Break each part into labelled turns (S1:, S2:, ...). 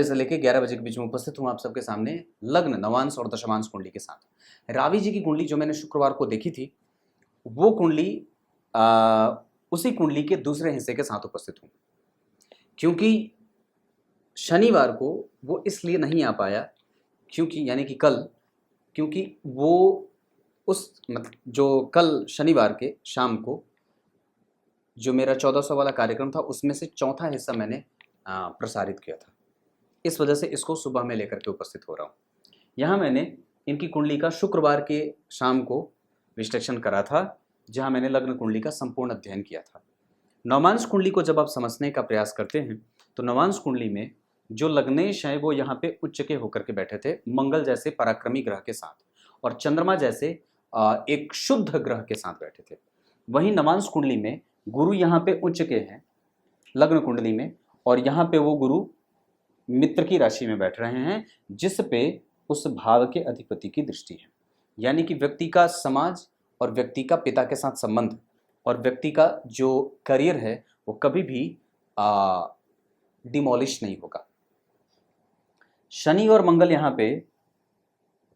S1: बजे से लेकर 11 बजे के बीच में उपस्थित हूँ आप सबके सामने लग्न, नवांश और दशमांश कुंडली के साथ। रावी जी की कुंडली जो मैंने शुक्रवार को देखी थी, वो कुंडली उसी कुंडली के दूसरे हिस्से के साथ उपस्थित हूँ, क्योंकि शनिवार को वो इसलिए नहीं आ पाया, क्योंकि यानी कि कल, क्योंकि वो उस मतलब जो कल शनिवार के शाम को जो मेरा 1400 वाला कार्यक्रम था, उसमें से चौथा हिस्सा मैंने प्रसारित किया था। इस वजह से इसको सुबह में लेकर के उपस्थित हो रहा हूँ। यहाँ मैंने इनकी कुंडली का शुक्रवार के शाम को विश्लेषण करा था, जहाँ मैंने लग्न कुंडली का संपूर्ण अध्ययन किया था। नवांश कुंडली को जब आप समझने का प्रयास करते हैं तो नवांश कुंडली में जो लग्नेश है वो यहाँ पे उच्च के होकर के बैठे थे, मंगल जैसे पराक्रमी ग्रह के साथ, और चंद्रमा जैसे एक शुद्ध ग्रह के साथ बैठे थे। वहीं नवांश कुंडली में गुरु यहाँ पे उच्च के हैं लग्न कुंडली में, और यहाँ पे वो गुरु मित्र की राशि में बैठ रहे हैं, जिस पे उस भाव के अधिपति की दृष्टि है। यानी कि व्यक्ति का समाज और व्यक्ति का पिता के साथ संबंध और व्यक्ति का जो करियर है वो कभी भी डिमोलिश नहीं होगा। शनि और मंगल यहाँ पे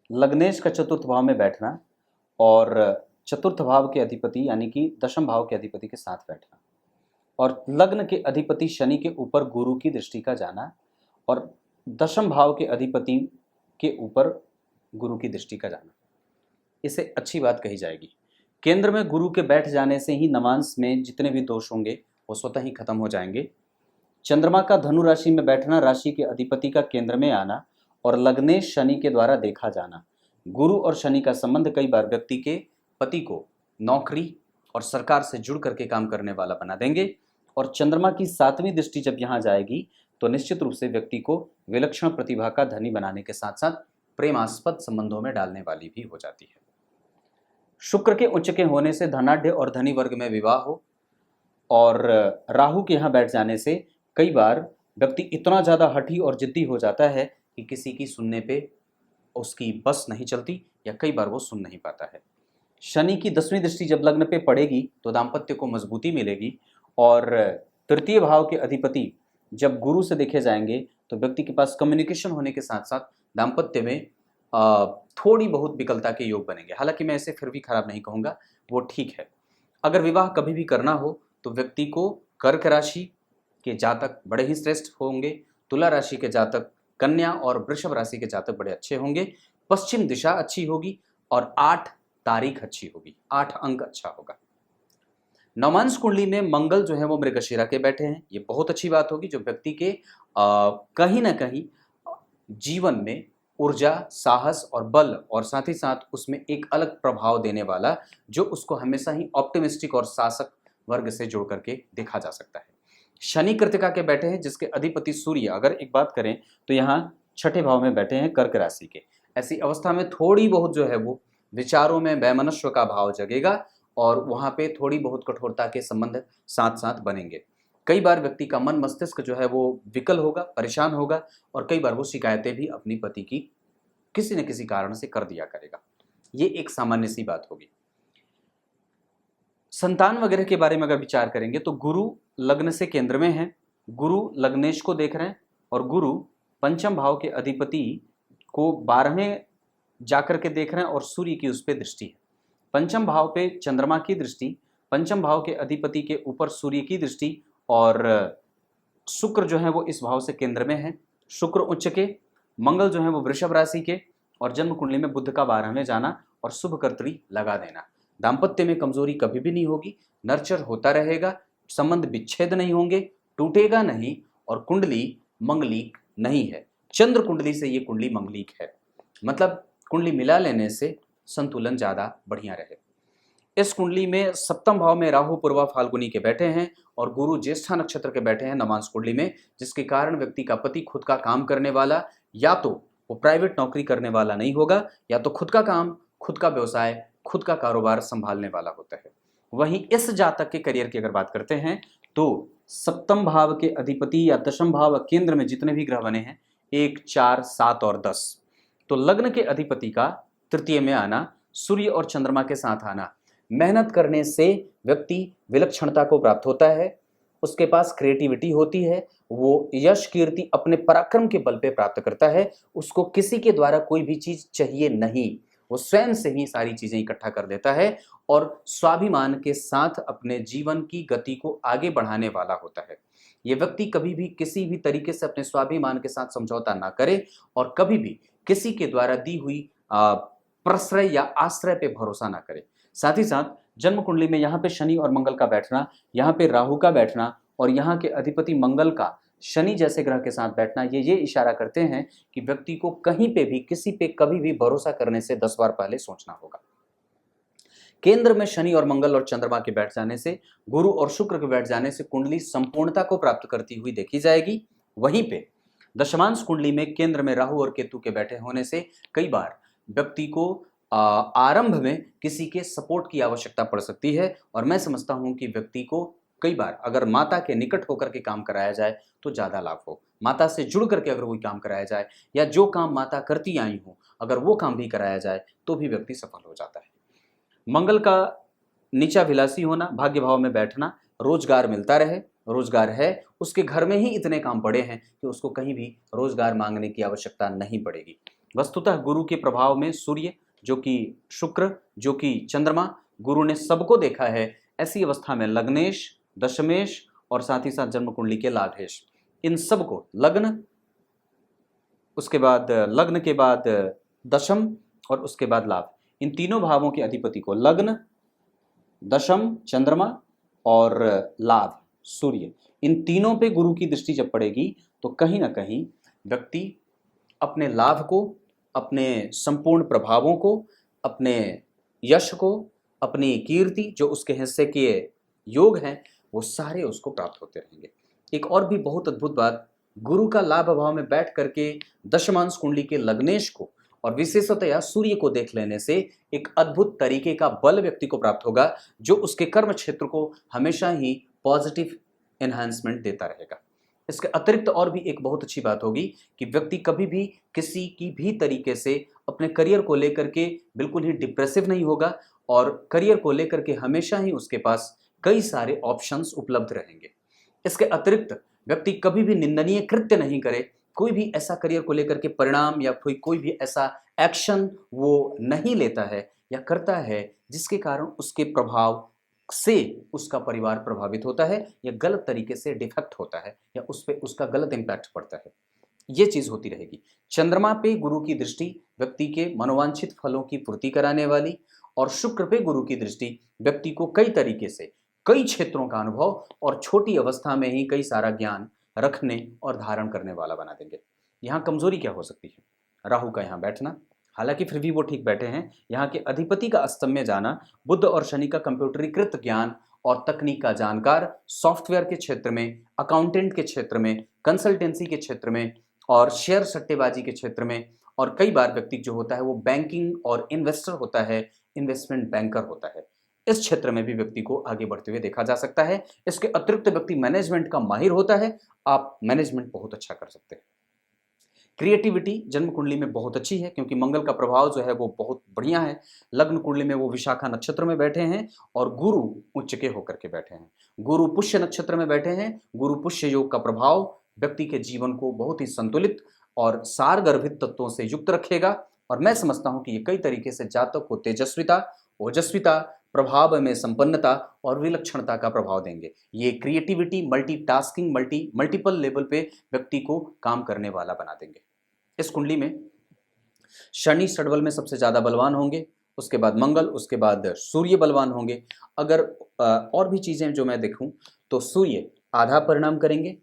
S1: लग्नेश का चतुर्थ भाव में बैठना और चतुर्थ भाव के अधिपति यानी कि दशम भाव के अधिपति के साथ बैठना, और लग्न के अधिपति शनि के ऊपर गुरु की दृष्टि का जाना, और दशम भाव के अधिपति के ऊपर गुरु की दृष्टि का जाना, इसे अच्छी बात कही जाएगी। केंद्र में गुरु के बैठ जाने से ही नवांश में जितने भी दोष होंगे वो स्वतः ही खत्म हो जाएंगे। चंद्रमा का धनु राशि में बैठना, राशि के अधिपति का केंद्र में आना और लग्नेश शनि के द्वारा देखा जाना, गुरु और शनि का संबंध कई बार व्यक्ति के पति को नौकरी और सरकार से जुड़ करके काम करने वाला बना देंगे। और चंद्रमा की 7वीं दृष्टि जब यहाँ जाएगी तो निश्चित रूप से व्यक्ति को विलक्षण प्रतिभा का धनी बनाने के साथ साथ प्रेमास्पद संबंधों में डालने वाली भी हो जाती है। शुक्र के उच्च के होने से धनाढ्य और धनी वर्ग में विवाह हो, और राहु के यहाँ बैठ जाने से कई बार व्यक्ति इतना ज़्यादा हठी और जिद्दी हो जाता है कि किसी की सुनने पे उसकी बस नहीं चलती, या कई बार वो सुन नहीं पाता है। शनि की 10वीं दृष्टि जब लग्न पे पड़ेगी तो दाम्पत्य को मजबूती मिलेगी, और तृतीय भाव के अधिपति जब गुरु से देखे जाएंगे तो व्यक्ति के पास कम्युनिकेशन होने के साथ साथ दाम्पत्य में थोड़ी बहुत विकलता के योग बनेंगे। हालांकि मैं इसे फिर भी खराब नहीं कहूँगा, वो ठीक है। अगर विवाह कभी भी करना हो तो व्यक्ति को कर्क राशि के जातक बड़े ही श्रेष्ठ होंगे, तुला राशि के जातक, कन्या और वृषभ राशि के जातक बड़े अच्छे होंगे, पश्चिम दिशा अच्छी होगी और 8 तारीख अच्छी होगी, 8 अंक अच्छा होगा। नवांश कुंडली में मंगल जो है वो मृगशिरा के बैठे हैं, ये बहुत अच्छी बात होगी, जो व्यक्ति के कहीं ना कहीं जीवन में ऊर्जा, साहस और बल, और साथ ही साथ उसमें एक अलग प्रभाव देने वाला, जो उसको हमेशा ही ऑप्टिमिस्टिक और शासक वर्ग से जोड़ करके देखा जा सकता है। शनि कृतिका के बैठे हैं, जिसके अधिपति सूर्य, अगर एक बात करें तो यहाँ 6ठे भाव में बैठे हैं कर्क राशि के। ऐसी अवस्था में थोड़ी बहुत जो है वो विचारों में वैमनस्य का भाव जगेगा, और वहाँ पे थोड़ी बहुत कठोरता के संबंध साथ साथ बनेंगे। कई बार व्यक्ति का मन मस्तिष्क जो है वो विकल होगा, परेशान होगा, और कई बार वो शिकायतें भी अपनी पति की किसी न किसी कारण से कर दिया करेगा। ये एक सामान्य सी बात होगी। संतान वगैरह के बारे में अगर विचार करेंगे तो गुरु लग्न से केंद्र में है, गुरु लग्नेश को देख रहे हैं, और गुरु पंचम भाव के अधिपति को 12वें जाकर के देख रहे हैं, और सूर्य की उस पर दृष्टि है। पंचम भाव पे चंद्रमा की दृष्टि, पंचम भाव के अधिपति के ऊपर सूर्य की दृष्टि, और शुक्र जो है वो इस भाव से केंद्र में है, शुक्र उच्च के, मंगल जो है वो वृषभ राशि के, और जन्म कुंडली में बुध का 12वें जाना और शुभ कर्तरी लगा देना। दाम्पत्य में कमजोरी कभी भी नहीं होगी, नर्चर होता रहेगा, संबंध विच्छेद नहीं होंगे, टूटेगा नहीं, और कुंडली मंगलिक नहीं है। चंद्र कुंडली से ये कुंडली मंगलिक है, मतलब कुंडली मिला लेने से संतुलन ज्यादा बढ़िया रहे। इस कुंडली में 7वें भाव में राहु पूर्वा फाल्गुनी के बैठे हैं, और गुरु ज्येष्ठा नक्षत्र के बैठे हैं नवांश कुंडली में, जिसके कारण व्यक्ति का पति खुद का काम करने वाला, या तो वो प्राइवेट नौकरी करने वाला नहीं होगा, या तो खुद का काम, खुद का व्यवसाय, खुद का कारोबार संभालने वाला होता है। वहीं इस जातक के करियर की अगर बात करते हैं तो 7वें भाव के अधिपति या दशम भाव केंद्र में जितने भी ग्रह बने हैं 1, 4, 7 और 10, तो लग्न के अधिपति का तृतीय में आना, सूर्य और चंद्रमा के साथ आना, मेहनत करने से व्यक्ति विलक्षणता को प्राप्त होता है, उसके पास क्रिएटिविटी होती है, वो यश कीर्ति अपने पराक्रम के बल पे प्राप्त करता है, उसको किसी के द्वारा कोई भी चीज चाहिए नहीं, वो स्वयं से ही सारी चीजें इकट्ठा कर देता है और स्वाभिमान के साथ अपने जीवन की गति को आगे बढ़ाने वाला होता है। ये व्यक्ति कभी भी किसी भी तरीके से अपने स्वाभिमान के साथ समझौता ना करे और कभी भी किसी के द्वारा दी हुई प्रश्रय या आश्रय पे भरोसा ना करे। साथ ही साथ जन्म कुंडली में यहाँ पे शनि और मंगल का बैठना, यहाँ पे राहु का बैठना और यहाँ के अधिपति मंगल का शनि जैसे ग्रह के साथ बैठना, ये इशारा करते हैं कि व्यक्ति को कहीं पे भी किसी पे कभी भी भरोसा करने से 10 बार पहले सोचना होगा। केंद्र में शनि और मंगल और चंद्रमा के बैठ जाने से, गुरु और शुक्र के बैठ जाने से कुंडली संपूर्णता को प्राप्त करती हुई देखी जाएगी। वहीं पे दशमांश कुंडली में केंद्र में राहु और केतु के बैठे होने से कई बार व्यक्ति को आरंभ में किसी के सपोर्ट की आवश्यकता पड़ सकती है और मैं समझता हूं कि व्यक्ति को कई बार अगर माता के निकट होकर के काम कराया जाए तो ज़्यादा लाभ हो। माता से जुड़ करके अगर कोई काम कराया जाए या जो काम माता करती आई हो अगर वो काम भी कराया जाए तो भी व्यक्ति सफल हो जाता है। मंगल का नीचा विलासी होना, भाग्य भाव में बैठना, रोजगार मिलता रहे, रोजगार है, उसके घर में ही इतने काम पड़े हैं कि उसको कहीं भी रोजगार मांगने की आवश्यकता नहीं पड़ेगी। वस्तुतः गुरु के प्रभाव में सूर्य, जो कि शुक्र, जो कि चंद्रमा, गुरु ने सबको देखा है। ऐसी अवस्था में लग्नेश, दशमेश और साथ ही साथ जन्म कुंडली के लाभेश, इन सबको लग्न, उसके बाद लग्न के बाद दशम और उसके बाद लाभ, इन तीनों भावों के अधिपति को लग्न, दशम चंद्रमा और लाभ सूर्य, इन तीनों पे गुरु की दृष्टि जब पड़ेगी तो कहीं ना कहीं व्यक्ति अपने लाभ को, अपने संपूर्ण प्रभावों को, अपने यश को, अपनी कीर्ति जो उसके हिस्से के योग हैं वो सारे उसको प्राप्त होते रहेंगे। एक और भी बहुत अद्भुत बात, गुरु का लाभ भाव में बैठ करके दशमांश कुंडली के लग्नेश को और विशेषतया सूर्य को देख लेने से एक अद्भुत तरीके का बल व्यक्ति को प्राप्त होगा जो उसके कर्म क्षेत्र को हमेशा ही पॉजिटिव एनहांसमेंट देता रहेगा। इसके अतिरिक्त और भी एक बहुत अच्छी बात होगी कि व्यक्ति कभी भी किसी की भी तरीके से अपने करियर को लेकर के बिल्कुल ही डिप्रेसिव नहीं होगा और करियर को लेकर के हमेशा ही उसके पास कई सारे ऑप्शंस उपलब्ध रहेंगे। इसके अतिरिक्त व्यक्ति कभी भी निंदनीय कृत्य नहीं करे, कोई भी ऐसा करियर को लेकर के परिणाम या कोई भी ऐसा एक्शन वो नहीं लेता है या करता है जिसके कारण उसके प्रभाव से उसका परिवार प्रभावित होता है या गलत तरीके से डिफेक्ट होता है या उस पर उसका गलत इंपैक्ट पड़ता है। ये चीज होती रहेगी। चंद्रमा पे गुरु की दृष्टि व्यक्ति के मनोवांछित फलों की पूर्ति कराने वाली और शुक्र पे गुरु की दृष्टि व्यक्ति को कई तरीके से कई क्षेत्रों का अनुभव और छोटी अवस्था में ही कई सारा ज्ञान रखने और धारण करने वाला बना देंगे। यहाँ कमजोरी क्या हो सकती है? राहु का यहाँ बैठना, हालांकि फिर भी वो ठीक बैठे हैं। यहाँ के अधिपति का अस्तम में जाना, बुध और शनि का कंप्यूटरीकृत ज्ञान और तकनीक का जानकार, सॉफ्टवेयर के क्षेत्र में, अकाउंटेंट के क्षेत्र में, कंसल्टेंसी के क्षेत्र में और शेयर सट्टेबाजी के क्षेत्र में, और कई बार व्यक्ति जो होता है वो बैंकिंग और इन्वेस्टर होता है, इन्वेस्टमेंट बैंकर होता है, इस क्षेत्र में भी व्यक्ति को आगे बढ़ते हुए देखा जा सकता है। इसके अतिरिक्त व्यक्ति मैनेजमेंट का माहिर होता है, आप मैनेजमेंट बहुत अच्छा कर सकते हैं। क्रिएटिविटी जन्म कुंडली में बहुत अच्छी है क्योंकि मंगल का प्रभाव जो है वो बहुत बढ़िया है। लग्न कुंडली में वो विशाखा नक्षत्र में बैठे हैं और गुरु उच्च के होकर के बैठे हैं। गुरु पुष्य नक्षत्र में बैठे हैं। गुरु पुष्य योग का प्रभाव व्यक्ति के जीवन को बहुत ही संतुलित और सार गर्भित तत्वों से युक्त रखेगा और मैं समझता हूं कि ये कई तरीके से जातक को तेजस्विता, ओजस्विता, प्रभाव में संपन्नता और विलक्षणता का प्रभाव देंगे। ये क्रिएटिविटी, मल्टीटास्किंग, मल्टीपल लेवल पे व्यक्ति को काम करने वाला बना देंगे। इस कुंडली में शनि षड्बल में सबसे ज्यादा बलवान होंगे, उसके बाद मंगल, उसके बाद सूर्य बलवान होंगे। अगर और भी चीजें जो मैं देखूं तो सूर्य आधा परिणाम करेंगे,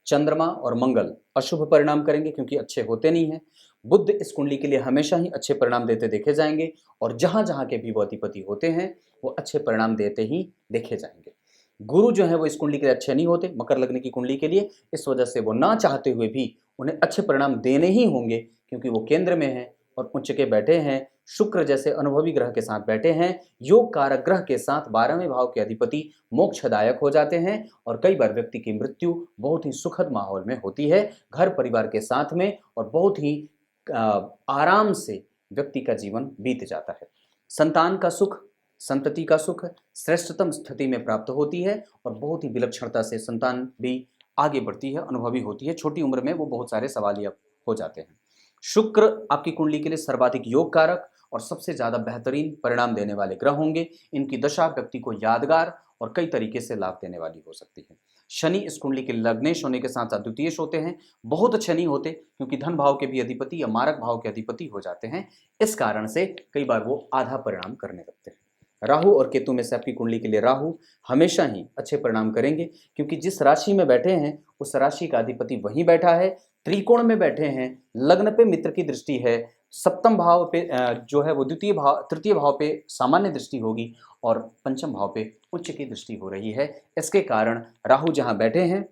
S1: चंद्रमा और मंगल अशुभ परिणाम करेंगे क्योंकि अच्छे होते नहीं हैं। बुध इस कुंडली के लिए हमेशा ही अच्छे परिणाम देते देखे जाएंगे और जहां जहां के भी वो अधिपति होते हैं वो अच्छे परिणाम देते ही देखे जाएंगे। गुरु जो है वो इस कुंडली के लिए अच्छे नहीं होते, मकर लग्न की कुंडली के लिए, इस वजह से वो ना चाहते हुए भी उन्हें अच्छे परिणाम देने ही होंगे क्योंकि वो केंद्र में हैं और उच्च के बैठे हैं, शुक्र जैसे अनुभवी ग्रह के साथ बैठे हैं, योग कारक ग्रह के साथ 12वें भाव के अधिपति मोक्षदायक हो जाते हैं और कई बार व्यक्ति की मृत्यु बहुत ही सुखद माहौल में होती है, घर परिवार के साथ में, और बहुत ही आराम से व्यक्ति का जीवन बीत जाता है। संतान का सुख संतति का सुख श्रेष्ठतम स्थिति में प्राप्त होती है और बहुत ही विलक्षणता से संतान भी आगे बढ़ती है, अनुभवी होती है। छोटी उम्र में वो बहुत सारे सवालिया हो जाते हैं। शुक्र आपकी कुंडली के लिए सर्वाधिक योग कारक और सबसे ज्यादा बेहतरीन परिणाम देने वाले ग्रह होंगे। इनकी दशा व्यक्ति को यादगार और कई तरीके से लाभ देने वाली हो सकती है। शनि इस कुंडली के लग्नेश होने के साथ साथ द्वितीयेश होते हैं। बहुत अच्छे नहीं होते क्योंकि धन भाव के भी अधिपति या मारक भाव के अधिपति हो जाते हैं। इस कारण से कई बार वो आधा परिणाम करने लगते हैं। राहु और केतु में से आपकी कुंडली के लिए राहु हमेशा ही अच्छे परिणाम करेंगे क्योंकि जिस राशि में बैठे हैं उस राशि का अधिपति वहीं बैठा है, त्रिकोण में बैठे हैं, लग्न पे मित्र की दृष्टि है, सप्तम भाव पे जो है वो तृतीय भाव पे सामान्य दृष्टि होगी और पंचम भाव पे उच्च की दृष्टि हो रही है। इसके कारण राहु जहां बैठे हैं,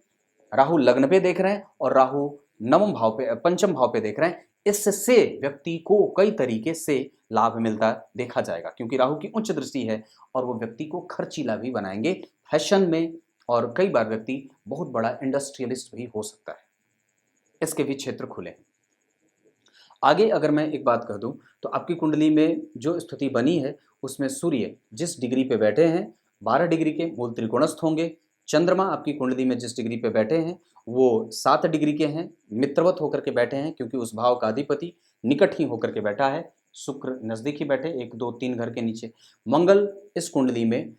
S1: राहु लग्न पे देख रहे हैं और राहु नवम भाव पे पंचम भाव पे देख रहे हैं। इससे व्यक्ति को कई तरीके से लाभ मिलता देखा जाएगा क्योंकि राहु की उच्च दृष्टि है और वो व्यक्ति को खर्चीला भी बनाएंगे फैशन में, और कई बार व्यक्ति बहुत बड़ा इंडस्ट्रियलिस्ट भी हो सकता है। इसके भी क्षेत्र खुले हैं। आगे अगर मैं एक बात कह दूं तो आपकी कुंडली में जो स्थिति बनी है उसमें सूर्य जिस डिग्री पे बैठे हैं 12 डिग्री के मूल त्रिकोणस्थ होंगे। चंद्रमा आपकी कुंडली में जिस डिग्री पे बैठे हैं वो 7 डिग्री के हैं, मित्रवत होकर के बैठे हैं क्योंकि उस भाव का अधिपति निकट ही होकर के बैठा है। शुक्र नजदीक ही बैठे 1 2 3 घर के नीचे। मंगल इस कुंडली में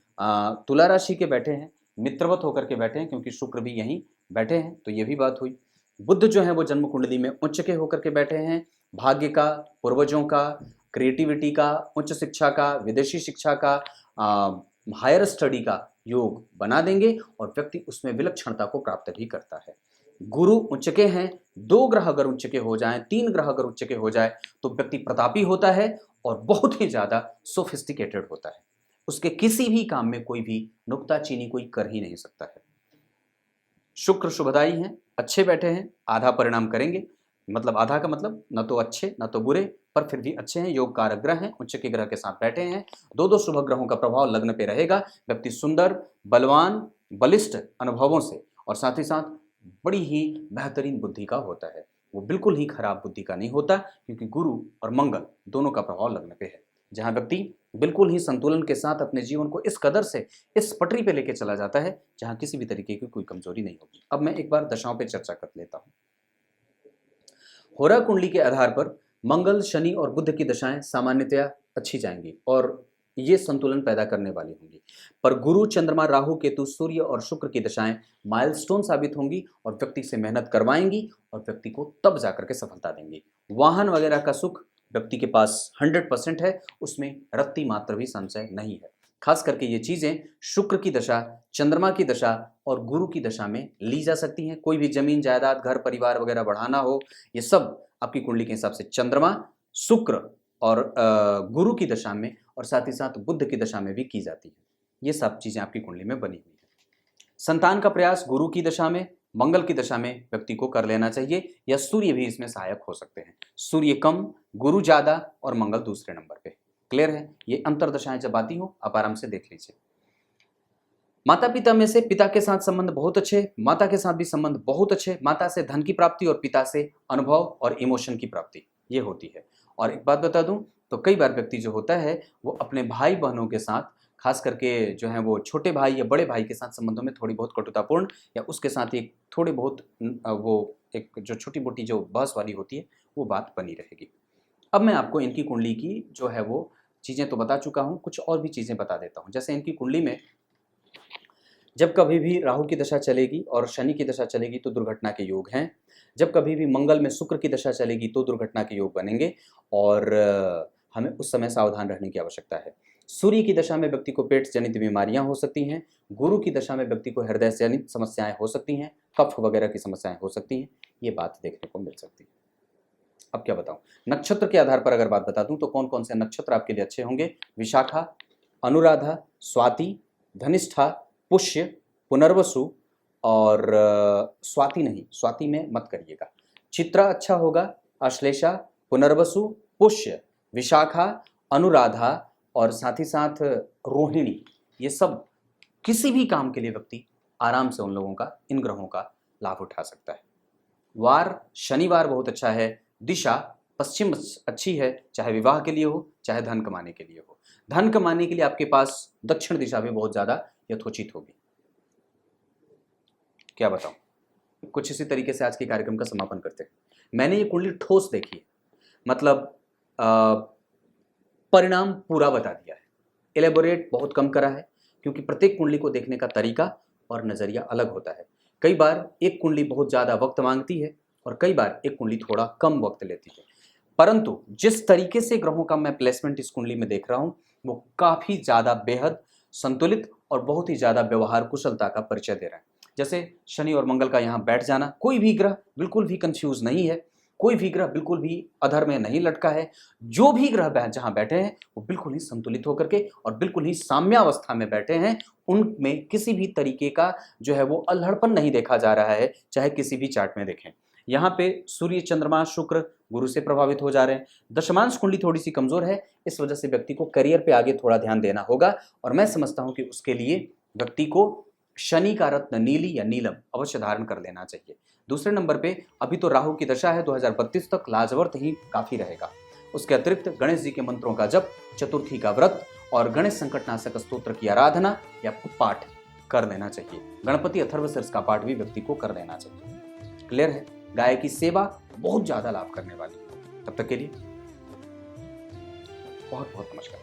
S1: तुला राशि के बैठे हैं, मित्रवत होकर के बैठे हैं क्योंकि शुक्र भी यहीं बैठे हैं, तो ये भी बात हुई। बुध जो है वो जन्म कुंडली में उच्च के होकर के बैठे हैं। भाग्य का, पूर्वजों का, क्रिएटिविटी का, उच्च शिक्षा का, विदेशी शिक्षा का, हायर स्टडी का योग बना देंगे और व्यक्ति उसमें विलक्षणता को प्राप्त भी करता है। गुरु उच्च के हैं, 2 ग्रह अगर उच्च के हो जाएं, 3 ग्रह अगर उच्च के हो जाए तो व्यक्ति प्रतापी होता है और बहुत ही ज्यादा सोफिस्टिकेटेड होता है। उसके किसी भी काम में कोई भी नुक्ताचीनी कोई कर ही नहीं सकता है। शुक्र शुभदायी हैं, अच्छे बैठे हैं, आधा परिणाम करेंगे। मतलब आधा का मतलब न तो अच्छे न तो बुरे, पर फिर भी अच्छे हैं। योग कारक ग्रह हैं, उच्च के ग्रह के साथ बैठे हैं। 2 शुभ ग्रहों का प्रभाव लग्न पे रहेगा। व्यक्ति सुंदर, बलवान, बलिष्ठ अनुभवों से और साथ ही साथ बड़ी ही बेहतरीन बुद्धि का होता है। वो बिल्कुल ही खराब बुद्धि का नहीं होता क्योंकि गुरु और मंगल दोनों का प्रभाव लग्न पे है, जहां व्यक्ति बिल्कुल ही संतुलन के साथ अपने जीवन को इस कदर से इस पटरी पे लेके चला जाता है जहां किसी भी तरीके की कोई कमजोरी नहीं होगी। अब मैं एक बार दशाओं पे चर्चा कर लेता हूं। होरा कुंडली के आधार पर मंगल, शनि और बुध की दशाएं सामान्यतया अच्छी जाएंगी और ये संतुलन पैदा करने वाली होंगी, पर गुरु, चंद्रमा, राहु, केतु, सूर्य और शुक्र की दशाएं माइलस्टोन साबित होंगी और व्यक्ति से मेहनत करवाएंगी और व्यक्ति को तब जाकर के सफलता देंगी। वाहन वगैरह का सुख व्यक्ति के पास 100% है, उसमें रत्ती मात्र भी संशय नहीं है। खास करके ये चीजें शुक्र की दशा, चंद्रमा की दशा और गुरु की दशा में ली जा सकती हैं। कोई भी जमीन जायदाद, घर परिवार वगैरह बढ़ाना हो, ये सब आपकी कुंडली के हिसाब से चंद्रमा, शुक्र और गुरु की दशा में और साथ ही साथ बुध की दशा में भी की जाती है। ये सब चीजें आपकी कुंडली में बनी हुई है। संतान का प्रयास गुरु की दशा में, मंगल की दशा में व्यक्ति को कर लेना चाहिए, या सूर्य भी इसमें सहायक हो सकते हैं। सूर्य कम, गुरु ज्यादा और मंगल दूसरे नंबर पे। क्लियर है? ये अंतर दशाएं जब आती हो आप आराम से देख लीजिए। माता पिता में से पिता के साथ संबंध बहुत अच्छे, माता के साथ भी संबंध बहुत अच्छे। माता से धन की प्राप्ति और पिता से अनुभव और इमोशन की प्राप्ति ये होती है। और एक बात बता दूं तो कई बार व्यक्ति जो होता है वो अपने भाई बहनों के साथ, खास करके जो है वो छोटे भाई या बड़े भाई के साथ संबंधों में थोड़ी बहुत कटुतापूर्ण या उसके साथ एक थोड़ी बहुत वो एक जो छोटी मोटी जो बहस वाली होती है वो बात बनी रहेगी। अब मैं आपको इनकी कुंडली की जो है वो चीज़ें तो बता चुका हूँ, कुछ और भी चीज़ें बता देता हूँ। जैसे इनकी कुंडली में जब कभी भी राहु की दशा चलेगी और शनि की दशा चलेगी तो दुर्घटना के योग हैं। जब कभी भी मंगल में शुक्र की दशा चलेगी तो दुर्घटना के योग बनेंगे और हमें उस समय सावधान रहने की आवश्यकता है। सूर्य की दशा में व्यक्ति को पेट जनित बीमारियां हो सकती हैं। गुरु की दशा में व्यक्ति को हृदय जनित समस्याएं हो सकती हैं, कफ वगैरह की समस्याएं हो सकती हैं। ये बात देखने को मिल सकती है। अब क्या बताऊं, नक्षत्र के आधार पर अगर बात बता दूं तो कौन कौन से नक्षत्र आपके लिए अच्छे होंगे। विशाखा, अनुराधा, स्वाति, धनिष्ठा, पुष्य, पुनर्वसु और स्वाति नहीं, स्वाति में मत करिएगा। चित्रा अच्छा होगा, अश्लेषा, पुनर्वसु, पुष्य, विशाखा, अनुराधा और साथ ही साथ रोहिणी, ये सब किसी भी काम के लिए व्यक्ति आराम से उन लोगों का, इन ग्रहों का लाभ उठा सकता है। वार शनिवार बहुत अच्छा है। दिशा पश्चिम अच्छी है, चाहे विवाह के लिए हो, चाहे धन कमाने के लिए हो। धन कमाने के लिए आपके पास दक्षिण दिशा भी बहुत ज्यादा यथोचित होगी। क्या बताऊं, कुछ इसी तरीके से आज के कार्यक्रम का समापन करते हैं। मैंने ये कुंडली ठोस देखी है, मतलब परिणाम पूरा बता दिया है, एलेबोरेट बहुत कम करा है, क्योंकि प्रत्येक कुंडली को देखने का तरीका और नजरिया अलग होता है। कई बार एक कुंडली बहुत ज्यादा वक्त मांगती है और कई बार एक कुंडली थोड़ा कम वक्त लेती है, परंतु जिस तरीके से ग्रहों का मैं प्लेसमेंट इस कुंडली में देख रहा हूं वो काफी ज्यादा बेहद संतुलित और बहुत ही ज्यादा व्यवहार कुशलता का परिचय दे रहा है। जैसे शनि और मंगल का यहाँ बैठ जाना, कोई भी ग्रह बिल्कुल भी कंफ्यूज नहीं है, कोई भी ग्रह बिल्कुल भी अधर में नहीं लटका है। जो भी ग्रह जहां बैठे हैं वो बिल्कुल ही संतुलित होकर के और बिल्कुल ही साम्यावस्था में बैठे हैं। उनमें किसी भी तरीके का जो है वो अल्हड़पन नहीं देखा जा रहा है, चाहे किसी भी चार्ट में देखें। यहाँ पे सूर्य, चंद्रमा, शुक्र गुरु से प्रभावित हो जा रहे हैं। दशमांश कुंडली थोड़ी सी कमजोर है, इस वजह से व्यक्ति को करियर पे आगे थोड़ा ध्यान देना होगा और मैं समझता हूं कि उसके लिए व्यक्ति को शनि का रत्न नीली या नीलम अवश्य धारण कर लेना चाहिए। दूसरे नंबर पे अभी तो राहु की दशा है, 2032 तक लाजवर्त ही काफी रहेगा। उसके अतिरिक्त गणेश जी के मंत्रों का जप, चतुर्थी का व्रत और गणेश संकटनाशक स्तोत्र की आराधना या पाठ कर लेना चाहिए। गणपति अथर्वशीर्ष का पाठ भी व्यक्ति को कर लेना चाहिए। क्लियर है? गाय की सेवा बहुत ज्यादा लाभ करने वाली है। तब तक के लिए बहुत बहुत नमस्कार।